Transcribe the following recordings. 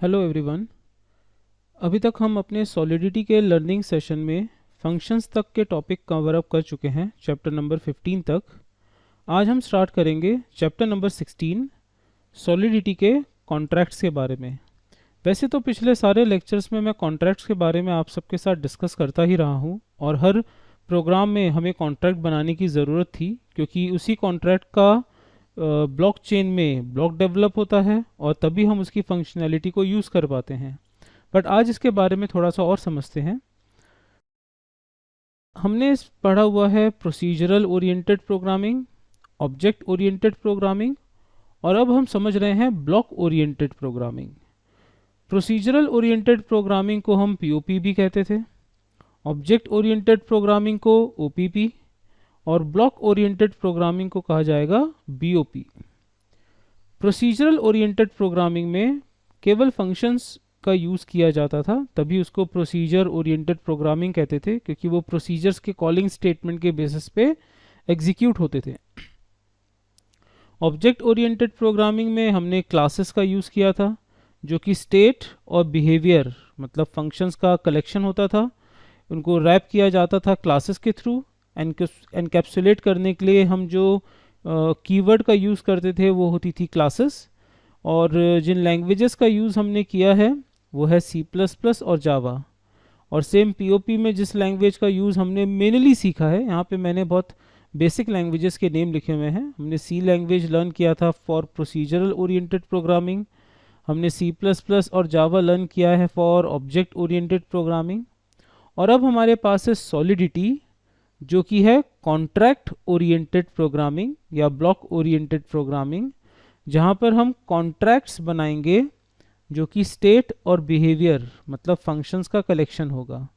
Hello everyone. अभी तक हम अपने सॉलिडिटी के लर्निंग सेशन में फंक्शंस तक के टॉपिक कवर अप कर चुके हैं, चैप्टर नंबर 15 तक। आज हम स्टार्ट करेंगे चैप्टर नंबर 16, सॉलिडिटी के कॉन्ट्रैक्ट्स के बारे में। वैसे तो पिछले सारे लेक्चर्स में मैं कॉन्ट्रैक्ट्स के बारे में आप सबके साथ डिस्कस करता ही रहा हूँ, और हर प्रोग्राम में हमें कॉन्ट्रैक्ट बनाने की ज़रूरत थी, क्योंकि उसी कॉन्ट्रैक्ट का ब्लॉकचेन में ब्लॉक डेवलप होता है और तभी हम उसकी फंक्शनैलिटी को यूज़ कर पाते हैं। बट आज इसके बारे में थोड़ा सा और समझते हैं। हमने पढ़ा हुआ है procedural oriented programming, object oriented programming, और अब हम समझ रहे हैं block oriented programming. Procedural oriented programming को हम पीओपी भी कहते थे, ऑब्जेक्ट ओरिएंटेड प्रोग्रामिंग को ओपीपी, और ब्लॉक ओरिएंटेड प्रोग्रामिंग को कहा जाएगा बीओपी। प्रोसीजरल ओरिएंटेड प्रोग्रामिंग में केवल फंक्शंस का यूज़ किया जाता था, तभी उसको प्रोसीजर ओरिएंटेड प्रोग्रामिंग कहते थे, क्योंकि वो प्रोसीजर्स के कॉलिंग स्टेटमेंट के बेसिस पे एग्जीक्यूट होते थे। ऑब्जेक्ट ओरिएंटेड प्रोग्रामिंग में हमने क्लासेस का यूज़ किया था, जो कि स्टेट और बिहेवियर मतलब फंक्शंस का कलेक्शन होता था। उनको रैप किया जाता था क्लासेस के थ्रू। एनकैप्सुलेट करने के लिए हम जो कीवर्ड का यूज़ करते थे वो होती थी क्लासेस। और जिन लैंग्वेजेस का यूज़ हमने किया है वो है C++ और जावा। और सेम पीओपी में जिस लैंग्वेज का यूज़ हमने मेनली सीखा है, यहाँ पे मैंने बहुत बेसिक लैंग्वेजेस के नेम लिखे हुए हैं। हमने सी लैंग्वेज लर्न किया था फॉर प्रोसीजरल ओरिएंटेड प्रोग्रामिंग, हमने C++ और जावा लर्न किया है फॉर ऑब्जेक्ट ओरिएंटेड प्रोग्रामिंग, और अब हमारे पास है सॉलिडिटी, जो कि है कॉन्ट्रैक्ट ओरिएंटेड प्रोग्रामिंग या ब्लॉक ओरिएंटेड प्रोग्रामिंग, जहाँ पर हम कॉन्ट्रैक्ट्स बनाएंगे जो कि स्टेट और बिहेवियर मतलब फंक्शंस का कलेक्शन होगा।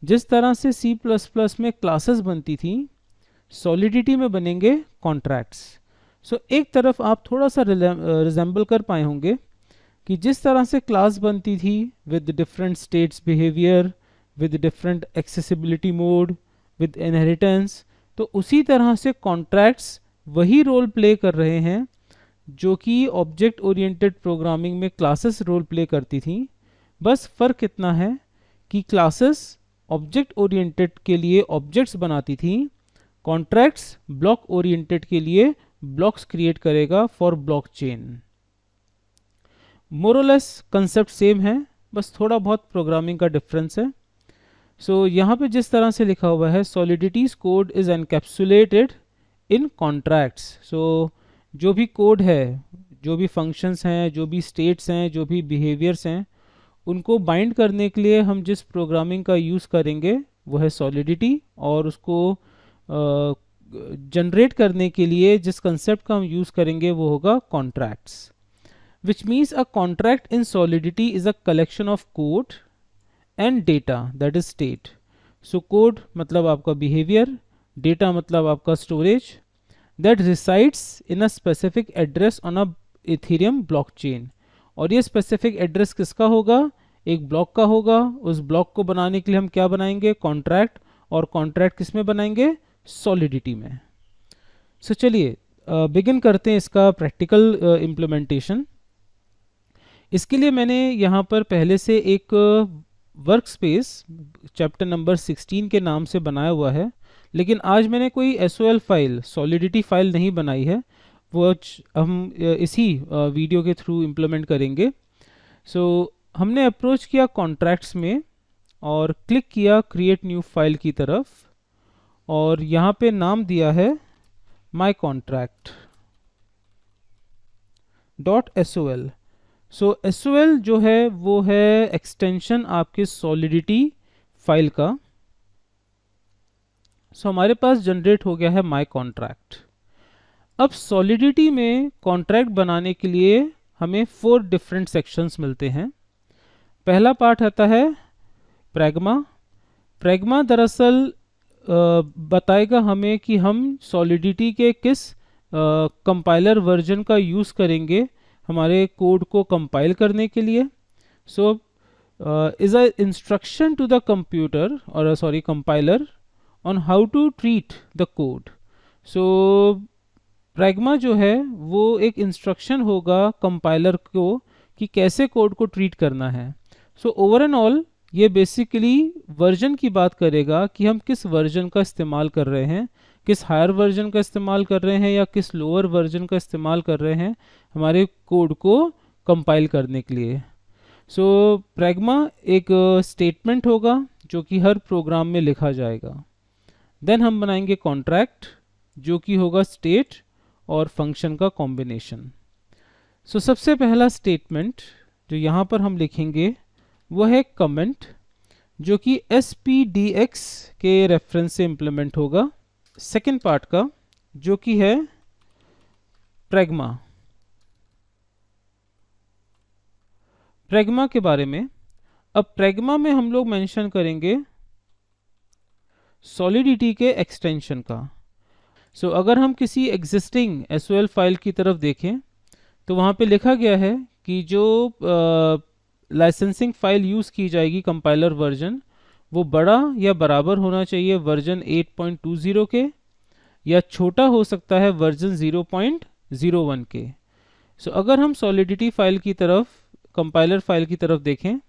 जिस तरह से C++ में क्लासेस बनती थी, सॉलिडिटी में बनेंगे कॉन्ट्रैक्ट्स। सो एक तरफ आप थोड़ा सा रिजेंबल कर पाए होंगे कि जिस तरह से क्लास बनती थी with different states behaviour, with different accessibility mode, with inheritance, तो उसी तरह से कॉन्ट्रैक्ट्स वही रोल प्ले कर रहे हैं जो कि ऑब्जेक्ट ओरिएंटेड प्रोग्रामिंग में क्लासेस रोल प्ले करती थी। बस फ़र्क इतना है कि क्लासेस ऑब्जेक्ट ओरिएंटेड के लिए ऑब्जेक्ट्स बनाती थी, कॉन्ट्रैक्ट्स ब्लॉक ओरिएंटेड के लिए ब्लॉक्स क्रिएट करेगा फॉर ब्लॉकचेन। मोरलेस कंसेप्ट सेम है, बस थोड़ा बहुत प्रोग्रामिंग का डिफरेंस है। सो यहाँ पे जिस तरह से लिखा हुआ है, Solidity's code is encapsulated in contracts. So जो भी कोड है, जो भी फंक्शंस हैं, जो भी स्टेट्स हैं, जो भी बिहेवियर्स हैं, उनको बाइंड करने के लिए हम जिस प्रोग्रामिंग का यूज़ करेंगे वो है सॉलिडिटी, और उसको जनरेट करने के लिए जिस कंसेप्ट का हम यूज़ करेंगे वो होगा contracts. Which means a contract in solidity is a collection of code and data, that is state. So code मतलब आपका बिहेवियर, डेटा मतलब आपका storage, that resides in a specific address on a Ethereum blockchain। और ये specific address किसका होगा? एक block का होगा। उस ब्लॉक को बनाने के लिए हम क्या बनाएंगे? कॉन्ट्रैक्ट। और कॉन्ट्रैक्ट किस में बनाएंगे? सॉलिडिटी में। सो चलिए बिगिन करते हैं इसका प्रैक्टिकल इम्प्लीमेंटेशन। इसके लिए मैंने यहाँ पर पहले से एक वर्क स्पेस चैप्टर नंबर 16 के नाम से बनाया हुआ है, लेकिन आज मैंने कोई SOL फाइल, सॉलिडिटी फाइल नहीं बनाई है, वो हम इसी वीडियो के थ्रू इम्प्लीमेंट करेंगे। सो हमने अप्रोच किया कॉन्ट्रैक्ट्स में और क्लिक किया क्रिएट न्यू फाइल की तरफ, और यहाँ पे नाम दिया है my contract .sol। So SOL जो है वो है एक्सटेंशन आपके सॉलिडिटी फाइल का। सो हमारे पास जनरेट हो गया है माई कॉन्ट्रैक्ट। अब सॉलिडिटी में कॉन्ट्रैक्ट बनाने के लिए हमें 4 डिफरेंट सेक्शंस मिलते हैं। पहला पार्ट आता है प्रैग्मा। प्रैग्मा दरअसल बताएगा हमें कि हम सॉलिडिटी के किस कंपाइलर वर्जन का यूज़ करेंगे हमारे कोड को कंपाइल करने के लिए। So is a instruction to the computer और sorry compiler on how to treat the code। so pragma जो है वो एक इंस्ट्रक्शन होगा कंपाइलर को कि कैसे कोड को ट्रीट करना है। सो ओवर एंड ऑल ये बेसिकली वर्जन की बात करेगा कि हम किस वर्जन का इस्तेमाल कर रहे हैं, किस हायर वर्जन का इस्तेमाल कर रहे हैं या किस लोअर वर्जन का इस्तेमाल कर रहे हैं हमारे कोड को कंपाइल करने के लिए। सो प्रैग्मा एक स्टेटमेंट होगा जो कि हर प्रोग्राम में लिखा जाएगा। देन हम बनाएंगे कॉन्ट्रैक्ट जो कि होगा स्टेट और फंक्शन का कॉम्बिनेशन। सो सबसे पहला स्टेटमेंट जो यहाँ पर हम लिखेंगे वो है कमेंट, जो कि SPDX के रेफरेंस से इम्प्लीमेंट होगा। सेकेंड पार्ट का जो कि है प्रैग्मा। प्रैग्मा के बारे में, अब प्रैग्मा में हम लोग मेंशन करेंगे सॉलिडिटी के एक्सटेंशन का। सो अगर हम किसी एग्जिस्टिंग SOL फाइल की तरफ देखें तो वहाँ पे लिखा गया है कि जो लाइसेंसिंग फाइल यूज़ की जाएगी कंपाइलर वर्जन वो बड़ा या बराबर होना चाहिए वर्जन 8.20 के, या छोटा हो सकता है वर्जन 0.01 के। सो अगर हम सॉलिडिटी फाइल की तरफ, कंपाइलर फाइल की तरफ देखें,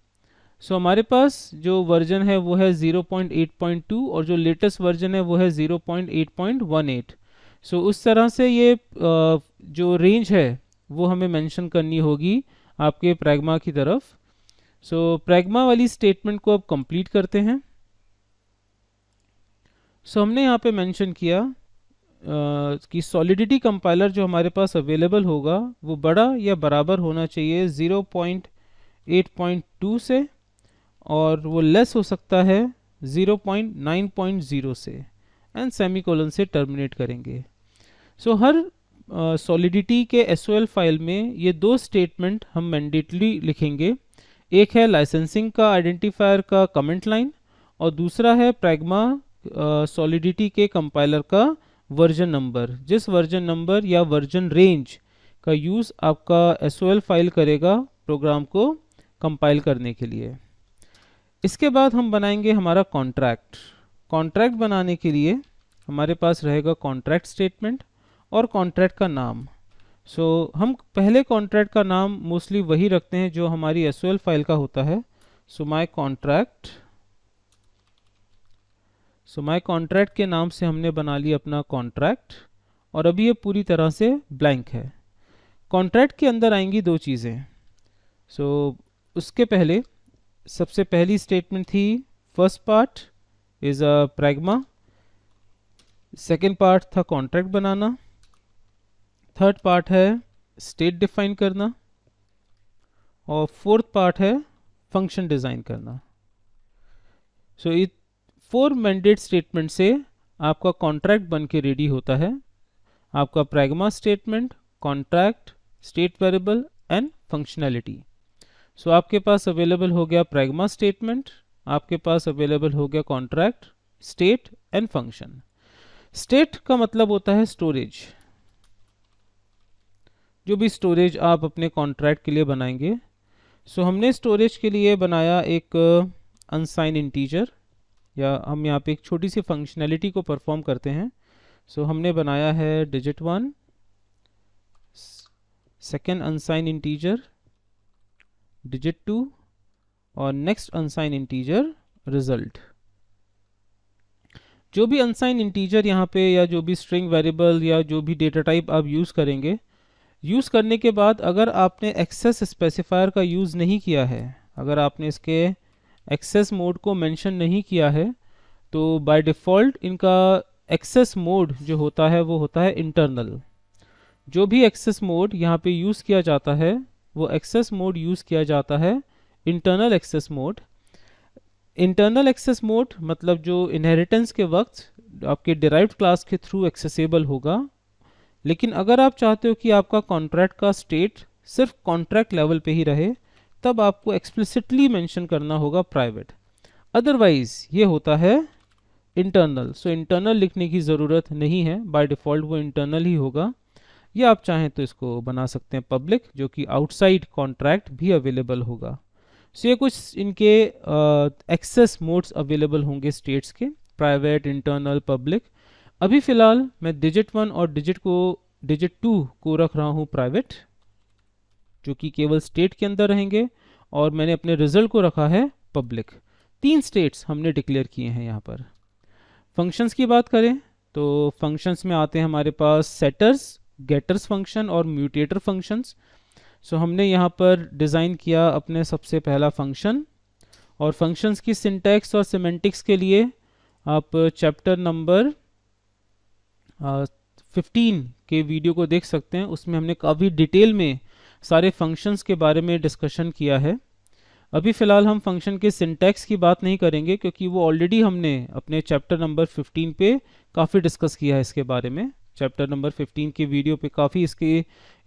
सो हमारे पास जो वर्जन है वो है 0.8.2 और जो लेटेस्ट वर्जन है वो है 0.8.18। सो उस तरह से ये जो रेंज है वो हमें मेंशन करनी होगी आपके प्रैग्मा की तरफ। सो प्रैग्मा वाली स्टेटमेंट को अब कंप्लीट करते हैं। सो हमने यहाँ पे मेंशन किया कि सॉलिडिटी कंपाइलर जो हमारे पास अवेलेबल होगा वो बड़ा या बराबर होना चाहिए 0.8.2 से, और वो लेस हो सकता है 0.9.0 से, एंड सेमीकोलन से टर्मिनेट करेंगे। सो हर सॉलिडिटी के SOL फाइल में ये दो स्टेटमेंट हम मैंडेटली लिखेंगे। एक है लाइसेंसिंग का आइडेंटिफायर का कमेंट लाइन, और दूसरा है प्रैग्मा सॉलिडिटी के कंपाइलर का वर्जन नंबर, जिस वर्जन नंबर या वर्जन रेंज का यूज़ आपका SOL फाइल करेगा प्रोग्राम को कंपाइल करने के लिए। इसके बाद हम बनाएंगे हमारा कॉन्ट्रैक्ट। कॉन्ट्रैक्ट बनाने के लिए हमारे पास रहेगा कॉन्ट्रैक्ट स्टेटमेंट और कॉन्ट्रैक्ट का नाम। सो हम पहले कॉन्ट्रैक्ट का नाम मोस्टली वही रखते हैं जो हमारी SOL फाइल का होता है। सो माय कॉन्ट्रैक्ट के नाम से हमने बना लिया अपना कॉन्ट्रैक्ट, और अभी ये पूरी तरह से ब्लैंक है। कॉन्ट्रैक्ट के अंदर आएंगी दो चीज़ें। सो उसके पहले सबसे पहली स्टेटमेंट थी, first part is a pragma, second part था कॉन्ट्रैक्ट बनाना, थर्ड पार्ट है स्टेट डिफाइन करना, और फोर्थ पार्ट है फंक्शन डिज़ाइन करना। सो ये 4 मैंडेट स्टेटमेंट से आपका कॉन्ट्रैक्ट बन के रेडी होता है। आपका pragma statement, contract, state variable and functionality. So आपके पास अवेलेबल हो गया प्रैग्मा स्टेटमेंट, आपके पास अवेलेबल हो गया contract, state and function. State का मतलब होता है स्टोरेज, जो भी स्टोरेज आप अपने कॉन्ट्रैक्ट के लिए बनाएंगे। सो हमने स्टोरेज के लिए बनाया एक अनसाइन इंटीजर, या हम यहाँ पे एक छोटी सी फंक्शनैलिटी को परफॉर्म करते हैं। सो हमने बनाया है digit1, सेकेंड अनसाइन इंटीजर digit2, और नेक्स्ट अनसाइन इंटीजर रिजल्ट। जो भी अनसाइन इंटीजर यहाँ पे, या जो भी स्ट्रिंग वेरिएबल या जो भी डेटा टाइप आप यूज़ करेंगे, यूज़ करने के बाद अगर आपने एक्सेस स्पेसिफायर का यूज़ नहीं किया है, अगर आपने इसके एक्सेस मोड को मेंशन नहीं किया है, तो बाय डिफ़ॉल्ट इनका एक्सेस मोड जो होता है वो होता है इंटरनल। जो भी एक्सेस मोड यहाँ पे यूज़ किया जाता है वो एक्सेस मोड यूज़ किया जाता है internal access mode. Internal access mode मतलब जो इनहेरिटेंस के वक्त आपके डिराइव्ड क्लास के थ्रू एक्सेसिबल होगा। लेकिन अगर आप चाहते हो कि आपका कॉन्ट्रैक्ट का स्टेट सिर्फ कॉन्ट्रैक्ट लेवल पे ही रहे, तब आपको एक्सप्लिसिटली मेंशन करना होगा प्राइवेट, अदरवाइज ये होता है इंटरनल। सो इंटरनल लिखने की ज़रूरत नहीं है, बाय डिफ़ॉल्ट वो इंटरनल ही होगा। या आप चाहें तो इसको बना सकते हैं पब्लिक, जो कि आउटसाइड कॉन्ट्रैक्ट भी अवेलेबल होगा। सो ये कुछ इनके एक्सेस मोड्स अवेलेबल होंगे स्टेट्स के, प्राइवेट, इंटरनल, पब्लिक। अभी फ़िलहाल मैं digit1 और digit2 को रख रहा हूँ प्राइवेट। जो कि केवल स्टेट के अंदर रहेंगे, और मैंने अपने रिजल्ट को रखा है पब्लिक। 3 स्टेट्स हमने डिक्लेयर किए हैं यहाँ पर। फंक्शंस की बात करें तो फंक्शंस में आते हैं हमारे पास सेटर्स, गेटर्स फंक्शन और म्यूटेटर फंक्शंस। सो हमने यहाँ पर डिज़ाइन किया अपने सबसे पहला फंक्शन, और फंक्शंस की सिंटैक्स और सिमेंटिक्स के लिए आप चैप्टर नंबर 15 के वीडियो को देख सकते हैं। उसमें हमने काफ़ी डिटेल में सारे फंक्शंस के बारे में डिस्कशन किया है। अभी फ़िलहाल हम फंक्शन के सिंटैक्स की बात नहीं करेंगे, क्योंकि वो ऑलरेडी हमने अपने चैप्टर नंबर 15 पे काफ़ी डिस्कस किया है इसके बारे में। चैप्टर नंबर 15 के वीडियो पे काफ़ी इसकी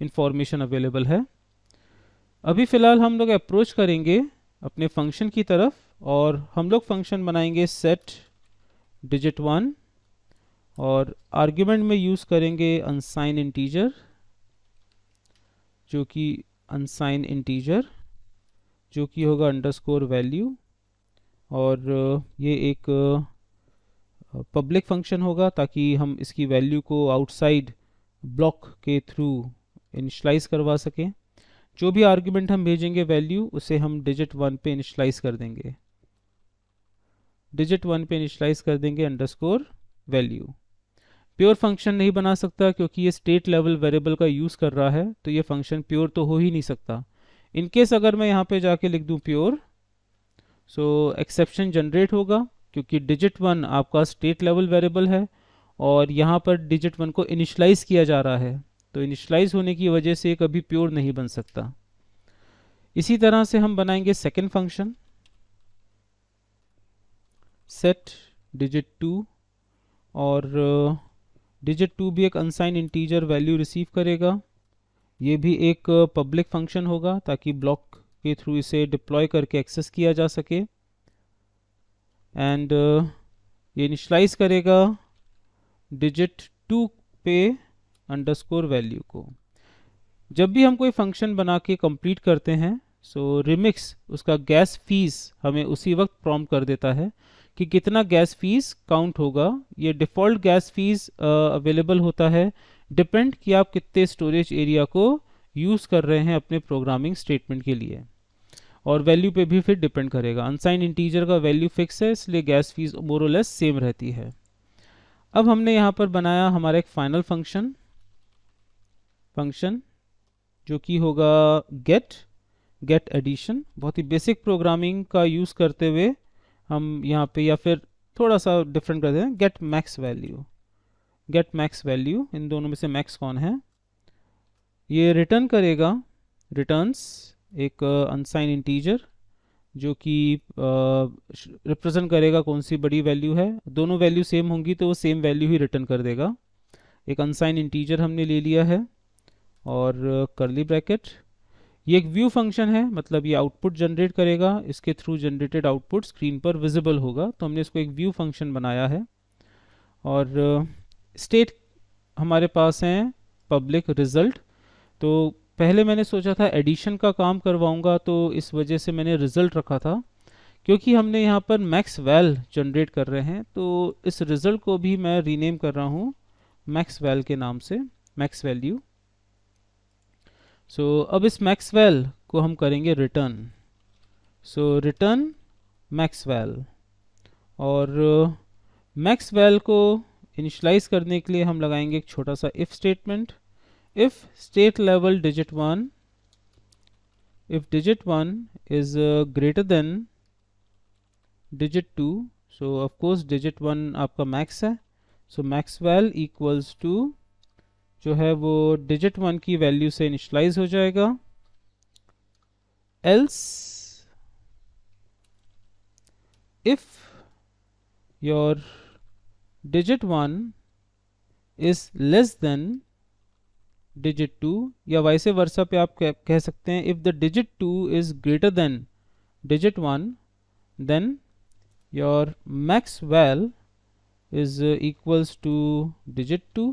इंफॉर्मेशन अवेलेबल है। अभी फ़िलहाल हम लोग अप्रोच करेंगे अपने फंक्शन की तरफ, और हम लोग फंक्शन बनाएंगे सेट डिजिट 1, और आर्ग्यूमेंट में यूज़ करेंगे अनसाइन इंटीजर, जो कि अनसाइन इंटीजर जो कि होगा अंडरस्कोर वैल्यू, और ये एक पब्लिक फंक्शन होगा ताकि हम इसकी वैल्यू को आउटसाइड ब्लॉक के थ्रू इनिशलाइज करवा सकें। जो भी आर्ग्यूमेंट हम भेजेंगे वैल्यू, उसे हम डिजिट 1 पे इनिशलाइज कर देंगे, डिजिट 1 पे इनिशलाइज कर देंगे अंडरस्कोर वैल्यू। प्योर फंक्शन नहीं बना सकता क्योंकि ये स्टेट लेवल वेरिएबल का यूज़ कर रहा है, तो ये फंक्शन प्योर तो हो ही नहीं सकता। इनकेस अगर मैं यहाँ पे जाके लिख दूँ प्योर, सो एक्सेप्शन जनरेट होगा, क्योंकि डिजिट 1 आपका स्टेट लेवल वेरिएबल है और यहाँ पर डिजिट 1 को इनिशलाइज किया जा रहा है, तो इनिशलाइज होने की वजह से कभी प्योर नहीं बन सकता। इसी तरह से हम बनाएंगे सेकेंड फंक्शन सेट डिजिट 2, और डिजिट 2 भी एक अनसाइन इंटीजर वैल्यू रिसीव करेगा। ये भी एक पब्लिक फंक्शन होगा ताकि ब्लॉक के थ्रू इसे डिप्लॉय करके एक्सेस किया जा सके, एंड ये इनिशलाइज करेगा डिजिट 2 पे अंडरस्कोर वैल्यू को। जब भी हम कोई फंक्शन बना के कंप्लीट करते हैं, सो रिमिक्स उसका गैस फीस हमें उसी वक्त प्रॉम्प्ट कर देता है कि कितना गैस फीस काउंट होगा। ये डिफ़ॉल्ट गैस फीस अवेलेबल होता है, डिपेंड कि आप कितने स्टोरेज एरिया को यूज़ कर रहे हैं अपने प्रोग्रामिंग स्टेटमेंट के लिए, और वैल्यू पे भी फिर डिपेंड करेगा। अनसाइन इंटीजर का वैल्यू फिक्स है, इसलिए गैस फीस मोर और लेस सेम रहती है। अब हमने यहाँ पर बनाया हमारा एक फाइनल फंक्शन जो कि होगा गेट एडिशन। बहुत ही बेसिक प्रोग्रामिंग का यूज़ करते हुए हम यहाँ पे, या फिर थोड़ा सा डिफरेंट करते हैं, गेट मैक्स वैल्यू, इन दोनों में से मैक्स कौन है। ये रिटर्न करेगा, रिटर्न्स एक अनसाइन इंटीजर जो कि रिप्रेजेंट करेगा कौन सी बड़ी वैल्यू है। दोनों वैल्यू सेम होंगी तो वो सेम वैल्यू ही रिटर्न कर देगा। एक अनसाइन इंटीजर हमने ले लिया है, और कर्ली ब्रैकेट। ये एक व्यू फंक्शन है, मतलब ये आउटपुट जनरेट करेगा, इसके थ्रू जनरेटेड आउटपुट स्क्रीन पर विजिबल होगा, तो हमने इसको एक व्यू फंक्शन बनाया है। और स्टेट हमारे पास हैं पब्लिक रिजल्ट। तो पहले मैंने सोचा था एडिशन का काम करवाऊंगा, तो इस वजह से मैंने रिजल्ट रखा था। क्योंकि हमने यहाँ पर मैक्स वैल जनरेट कर रहे हैं, तो इस रिजल्ट को भी मैं रीनेम कर रहा हूँ मैक्स वैल के नाम से, मैक्स वैल्यू। सो अब इस मैक्स वैल को हम करेंगे रिटर्न, सो रिटर्न मैक्स वैल। और मैक्स वैल को इनिशलाइज करने के लिए हम लगाएंगे एक छोटा सा if statement. If state level digit 1, if digit 1 is greater than digit 2, so of course digit 1 आपका max है, so max val equals to जो है वो digit 1 की वैल्यू से इनिशलाइज हो जाएगा। else if your digit 1 is less than digit 2, या वाइसे वर्सा पे आप कह सकते हैं if the digit 2 is greater than digit 1, then your max val is equals to digit 2.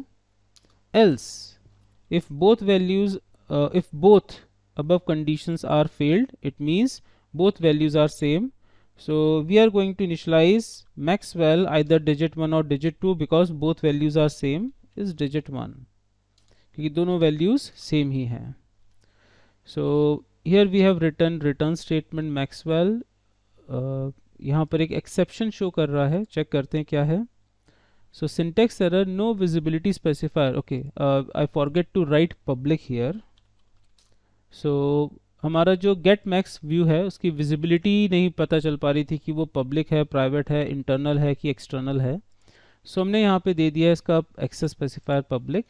else if both values if both above conditions are failed, it means both values are same, so we are going to initialize max val either digit 1 or digit 2 because both values are same is digit 1, क्योंकि दोनों values same ही हैं। So here we have return return statement Maxwell. यहाँ पर एक exception show कर रहा है, चेक करते हैं क्या है। So syntax error, no visibility specifier. Okay, I forget to write public here. So हमारा जो गेट मैक्स व्यू है उसकी विजिबिलिटी नहीं पता चल पा रही थी कि वो पब्लिक है, प्राइवेट है, इंटरनल है कि एक्सटर्नल है। सो हमने यहाँ पे दे दिया है इसका access specifier public.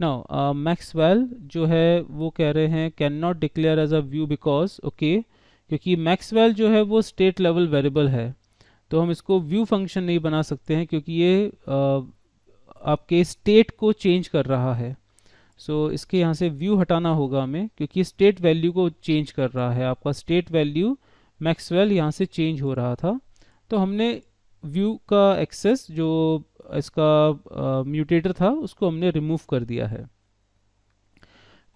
Now Maxwell जो है वो कह रहे हैं can not declare as a view because, okay, क्योंकि मैक्सवेल जो है वो स्टेट लेवल वेरिएबल है, तो हम इसको व्यू फंक्शन नहीं बना सकते हैं क्योंकि ये आपके स्टेट को चेंज कर रहा है। सो इसके यहाँ से व्यू हटाना होगा हमें क्योंकि स्टेट वैल्यू को चेंज कर रहा है। आपका स्टेट वैल्यू मैक्सवेल यहाँ से चेंज हो रहा था, तो हमने व्यू का एक्सेस जो इसका म्यूटेटर था उसको हमने रिमूव कर दिया है।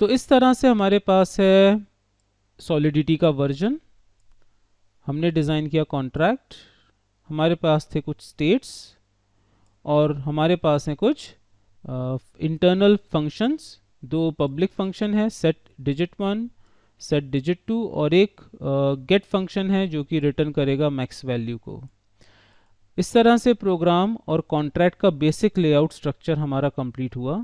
तो इस तरह से हमारे पास है सॉलिडिटी का वर्जन, हमने डिज़ाइन किया कॉन्ट्रैक्ट, हमारे पास थे कुछ स्टेट्स और हमारे पास हैं कुछ इंटरनल फंक्शंस। दो पब्लिक फंक्शन है सेट डिजिट 1, सेट डिजिट 2 और एक गेट फंक्शन है जो कि रिटर्न करेगा मैक्स वैल्यू को। इस तरह से प्रोग्राम और कॉन्ट्रैक्ट का बेसिक लेआउट स्ट्रक्चर हमारा कंप्लीट हुआ।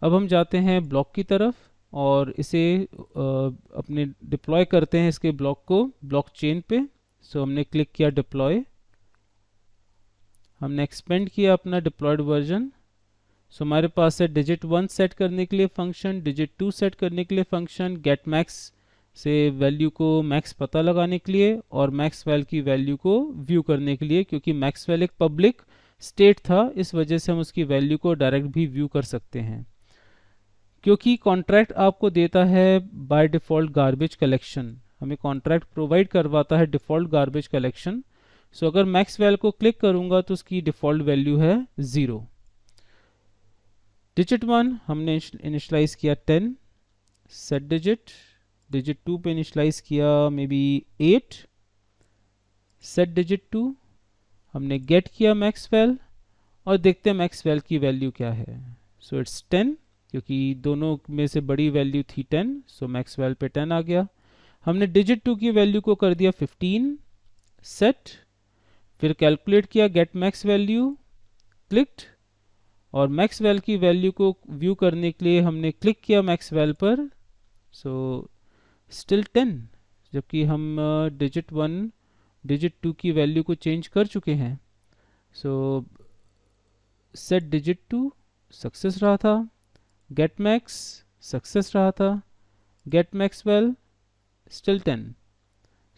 अब हम जाते हैं ब्लॉक की तरफ और इसे अपने डिप्लॉय करते हैं इसके ब्लॉक को ब्लॉक चेन पे। सो हमने क्लिक किया डिप्लॉय, हमने एक्सपेंड किया अपना डिप्लॉयड वर्जन। सो हमारे पास है डिजिट 1 सेट करने के लिए फंक्शन, डिजिट 2 सेट करने के लिए फंक्शन, गेट मैक्स से वैल्यू को मैक्स पता लगाने के लिए और मैक्सवेल की वैल्यू को व्यू करने के लिए, क्योंकि मैक्सवेल एक पब्लिक स्टेट था इस वजह से हम उसकी वैल्यू को डायरेक्ट भी व्यू कर सकते हैं। क्योंकि कॉन्ट्रैक्ट आपको देता है बाय डिफ़ॉल्ट गार्बेज कलेक्शन, हमें कॉन्ट्रैक्ट प्रोवाइड करवाता है डिफ़ॉल्ट गार्बेज कलेक्शन। सो अगर मैक्सवेल को क्लिक करूंगा तो उसकी डिफ़ॉल्ट वैल्यू है 0। डिजिट 1 हमने इनिशलाइज किया 10, सेट डिजिट, डिजिट 2 पे इनिशलाइज किया मे बी 8, सेट डिजिट 2, हमने गेट किया मैक्सवेल और देखते हैं मैक्सवेल की वैल्यू क्या है। सो इट्स 10, क्योंकि दोनों में से बड़ी वैल्यू थी 10, सो मैक्सवेल पे 10 आ गया। हमने डिजिट 2 की वैल्यू को कर दिया 15, सेट, फिर कैलकुलेट किया गेट मैक्स वैल्यू, क्लिक्ड और मैक्सवेल की वैल्यू को व्यू करने के लिए हमने क्लिक किया मैक्सवेल पर। सो स्टिल 10, जबकि हम डिजिट 1 डिजिट 2 की वैल्यू को चेंज कर चुके हैं। सो सेट डिजिट 2 सक्सेस रहा था, गेट मैक्स सक्सेस रहा था, get max val still 10।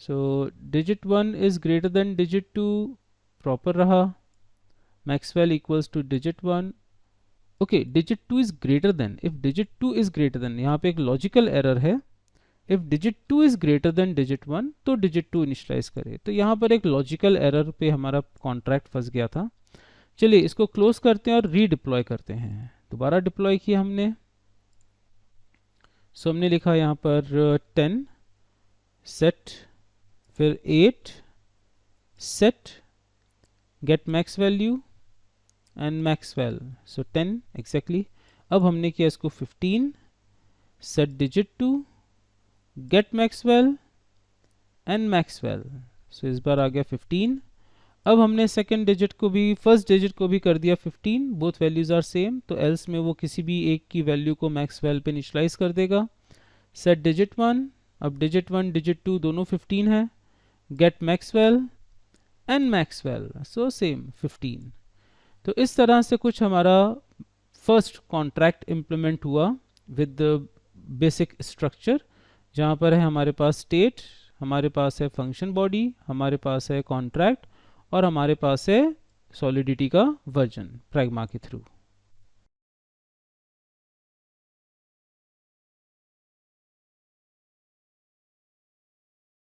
So digit 1 is greater than digit 2 proper रहा, max val equals to digit 1। Okay, digit 2 is greater than, if digit 2 is greater than, यहाँ पे एक लॉजिकल एरर है। If digit 2 is greater than digit 1 तो digit 2 initialise करे, तो यहाँ पर एक लॉजिकल एरर पे हमारा कॉन्ट्रैक्ट फंस गया था। चलिए इसको क्लोज करते हैं और रीडिप्लॉय करते हैं। दोबारा डिप्लॉय किया हमने। सो हमने लिखा यहाँ पर 10, सेट, फिर 8, set, get max value and Maxwell, so 10 exactly. अब हमने किया इसको 15, set digit 2, get Maxwell and Maxwell, so इस बार आ गया 15। अब हमने सेकेंड डिजिट को भी फर्स्ट डिजिट को भी कर दिया 15, बोथ वैल्यूज आर सेम, तो एल्स में वो किसी भी एक की वैल्यू को मैक्सवेल पे इनिशियलाइज कर देगा। सेट डिजिट 1, अब डिजिट 1 डिजिट 2 दोनों 15 है, get Maxwell and Maxwell, so same 15। तो इस तरह से कुछ हमारा फर्स्ट कॉन्ट्रैक्ट इम्प्लीमेंट हुआ विद बेसिक स्ट्रक्चर, जहाँ पर है हमारे पास स्टेट, हमारे पास है फंक्शन बॉडी, हमारे पास है कॉन्ट्रैक्ट और हमारे पास है सॉलिडिटी का वर्जन प्रैग्मा के थ्रू।